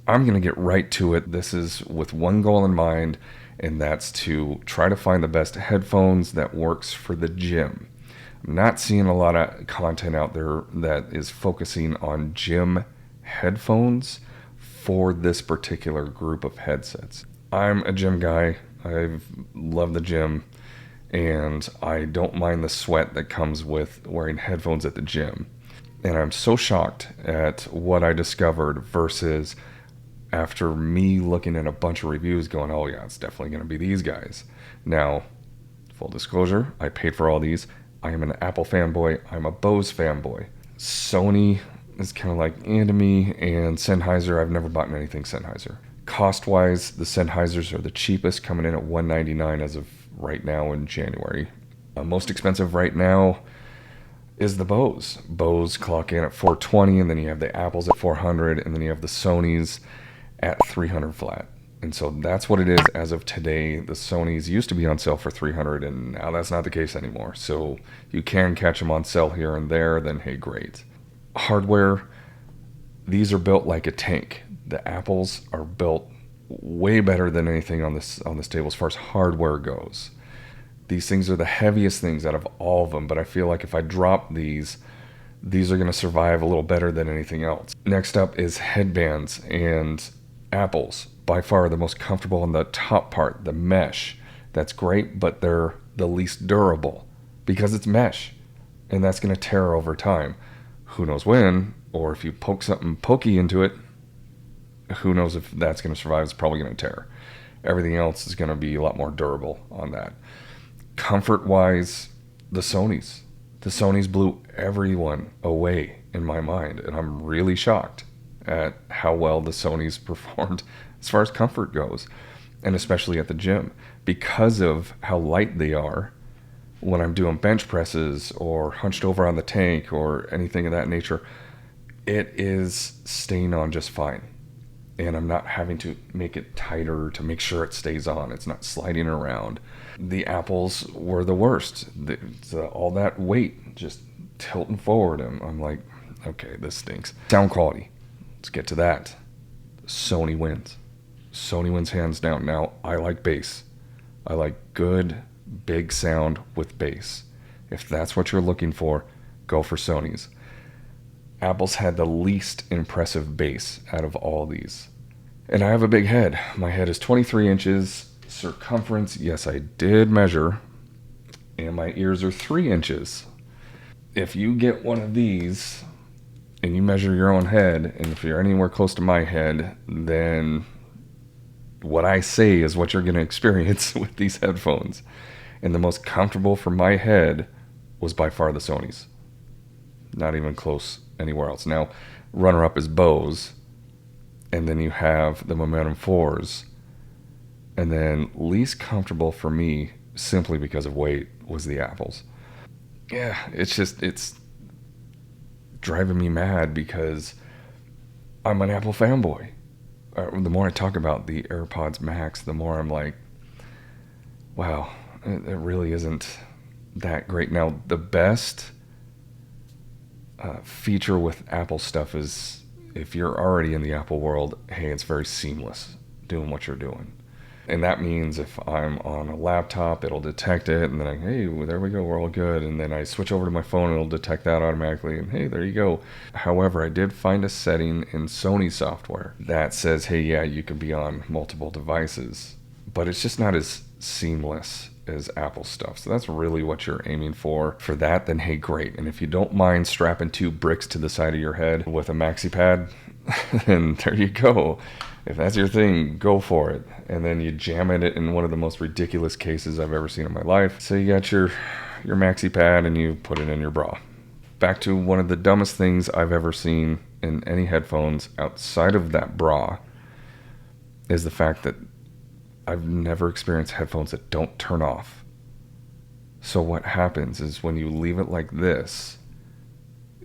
I'm going to get right to it. This is with one goal in mind, and that's to try to find the best headphones that works for the gym. I'm not seeing a lot of content out there that is focusing on gym headphones for this particular group of headsets. I'm a gym guy. I love the gym, and I don't mind the sweat that comes with wearing headphones at the gym. And I'm so shocked at what I discovered versus after me looking at a bunch of reviews going, oh yeah, it's definitely going to be these guys. Now, full disclosure, I paid for all these. I am an Apple fanboy. I'm a Bose fanboy. Sony is kind of like to me, and Sennheiser, I've never bought anything Sennheiser. Cost-wise, the Sennheisers are the cheapest, coming in at $199 as of right now in January. Most expensive right now is the Bose. Bose clock in at $420, and then you have the Apples at $400, and then you have the Sonys at $300 flat. And so that's what it is as of today. The Sonys used to be on sale for $300, and now that's not the case anymore. So you can catch them on sale here and there, then hey, great. Hardware, these are built like a tank. The Apples are built way better than anything on this table as far as hardware goes. These things are the heaviest things out of all of them, but I feel like if I drop these are going to survive a little better than anything else. Next up is headbands, and Apples, by far the most comfortable on the top part, the mesh. That's great, but they're the least durable because it's mesh, and that's going to tear over time. Who knows when, or if you poke something pokey into it, who knows if that's going to survive. It's probably going to tear. Everything else is going to be a lot more durable on that. Comfort-wise, the Sonys blew everyone away in my mind, and I'm really shocked at how well the Sonys performed as far as comfort goes, and especially at the gym, because of how light they are when I'm doing bench presses or hunched over on the tank or anything of that nature. It is staying on just fine, and I'm not having to make it tighter to make sure it stays on. It's not sliding around. The Apples were the worst. All that weight just tilting forward, and I'm like, okay, this stinks. Sound quality, let's get to that. Sony wins. Sony wins hands down. Now, I like bass. I like good, big sound with bass. If that's what you're looking for, go for Sony's. Apple's had the least impressive bass out of all these. And I have a big head. My head is 23 inches. Circumference, yes, I did measure. And my ears are 3 inches. If you get one of these and you measure your own head, and if you're anywhere close to my head, then what I say is what you're going to experience with these headphones. And the most comfortable for my head was by far the Sonys. Not even close anywhere else. Now, runner-up is Bose, and then you have the Momentum 4s, and then least comfortable for me, simply because of weight, was the Apples. Yeah, it's driving me mad because I'm an Apple fanboy. The more I talk about the Airpods Max, the more I'm like, wow, it really isn't that great. Now, the best feature with Apple stuff is if you're already in the Apple world, hey, it's very seamless doing what you're doing. And that means if I'm on a laptop, it'll detect it, and then hey, well, there we go, we're all good. And then I switch over to my phone, and it'll detect that automatically, and hey, there you go. However, I did find a setting in Sony software that says, hey, yeah, you can be on multiple devices, but it's just not as seamless as Apple stuff. So that's really what you're aiming for that, then hey, great. And if you don't mind strapping 2 bricks to the side of your head with a maxi pad, then there you go. If that's your thing, go for it. And then you jam it in one of the most ridiculous cases I've ever seen in my life. So you got your maxi pad and you put it in your bra. Back to one of the dumbest things I've ever seen in any headphones outside of that bra is the fact that I've never experienced headphones that don't turn off. So what happens is when you leave it like this,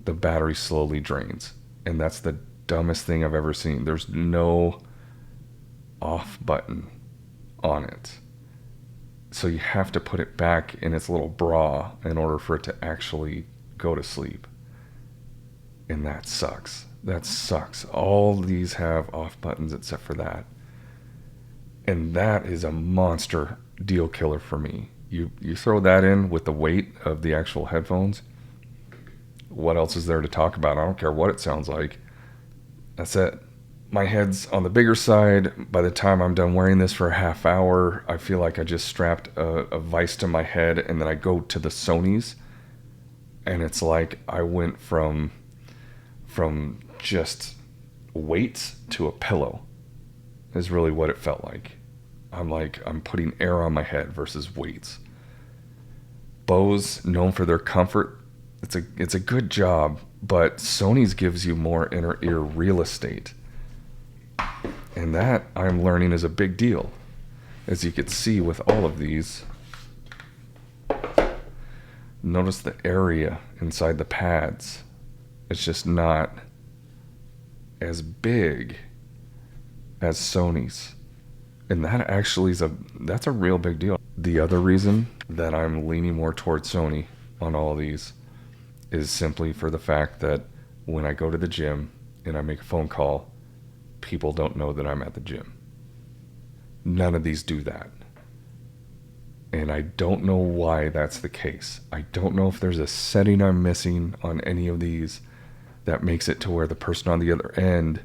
the battery slowly drains. And that's the dumbest thing I've ever seen. There's no off button on it. So you have to put it back in its little bra in order for it to actually go to sleep. And that sucks. That sucks. All these have off buttons except for that. And that is a monster deal killer for me. You throw that in with the weight of the actual headphones. What else is there to talk about? I don't care what it sounds like. That's it. My head's on the bigger side. By the time I'm done wearing this for a half hour, I feel like I just strapped a vise to my head, and then I go to the Sonys, and it's like I went from just weights to a pillow is really what it felt like. I'm putting air on my head versus weights. Bose, known for their comfort, it's a good job, but Sony's gives you more inner ear real estate. And that, I'm learning, is a big deal. As you can see with all of these, notice the area inside the pads. It's just not as big as Sony's. And that actually that's a real big deal. The other reason that I'm leaning more towards Sony on all of these is simply for the fact that when I go to the gym and I make a phone call, people don't know that I'm at the gym. None of these do that. And I don't know why that's the case. I don't know if there's a setting I'm missing on any of these that makes it to where the person on the other end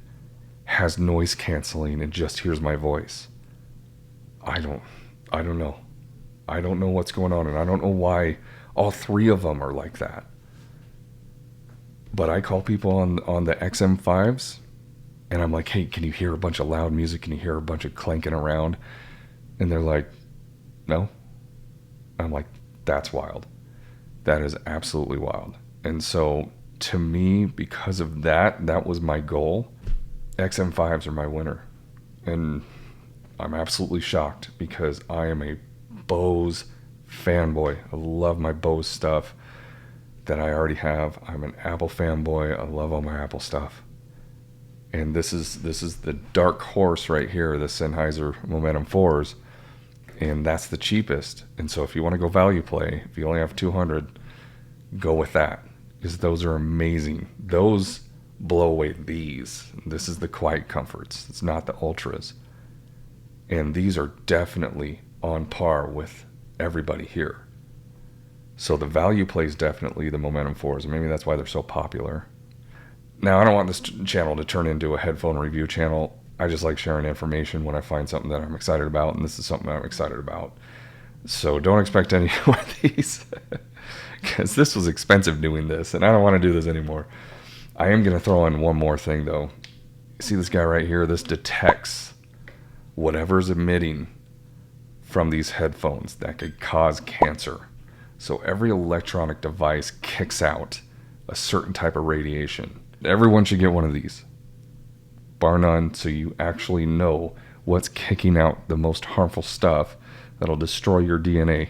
has noise canceling and just hears my voice. I don't know. I don't know what's going on, and I don't know why all three of them are like that. But I call people on the XM5s, and I'm like, hey, can you hear a bunch of loud music? Can you hear a bunch of clanking around? And they're like, no. I'm like, that's wild. That is absolutely wild. And so to me, because of that, that was my goal. XM5s are my winner. And I'm absolutely shocked because I am a Bose fanboy. I love my Bose stuff that I already have. I'm an Apple fanboy. I love all my Apple stuff. And this is the dark horse right here, the Sennheiser Momentum 4s. And that's the cheapest. And so if you want to go value play, if you only have 200, go with that. Because those are amazing. Those blow away these. This is the QuietComforts. It's not the Ultras. And these are definitely on par with everybody here. So the value play is definitely the Momentum 4s. Maybe that's why they're so popular. Now, I don't want this channel to turn into a headphone review channel. I just like sharing information when I find something that I'm excited about, and this is something that I'm excited about. So don't expect any of these, because this was expensive doing this, and I don't want to do this anymore. I am going to throw in one more thing, though. See this guy right here? This detects whatever's emitting from these headphones that could cause cancer. So every electronic device kicks out a certain type of radiation. Everyone should get one of these, bar none, so you actually know what's kicking out the most harmful stuff that'll destroy your DNA.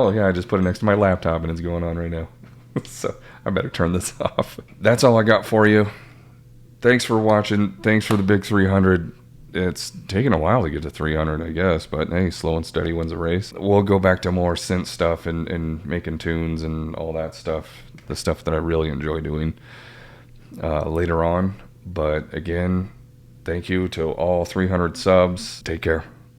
Oh yeah, I just put it next to my laptop and it's going on right now. So I better turn this off. That's all I got for you. Thanks for watching. Thanks for the big 300. It's taken a while to get to 300, I guess, but hey, slow and steady wins the race. We'll go back to more synth stuff and making tunes and all that stuff, the stuff that I really enjoy doing later on. But again, thank you to all 300 subs. Take care.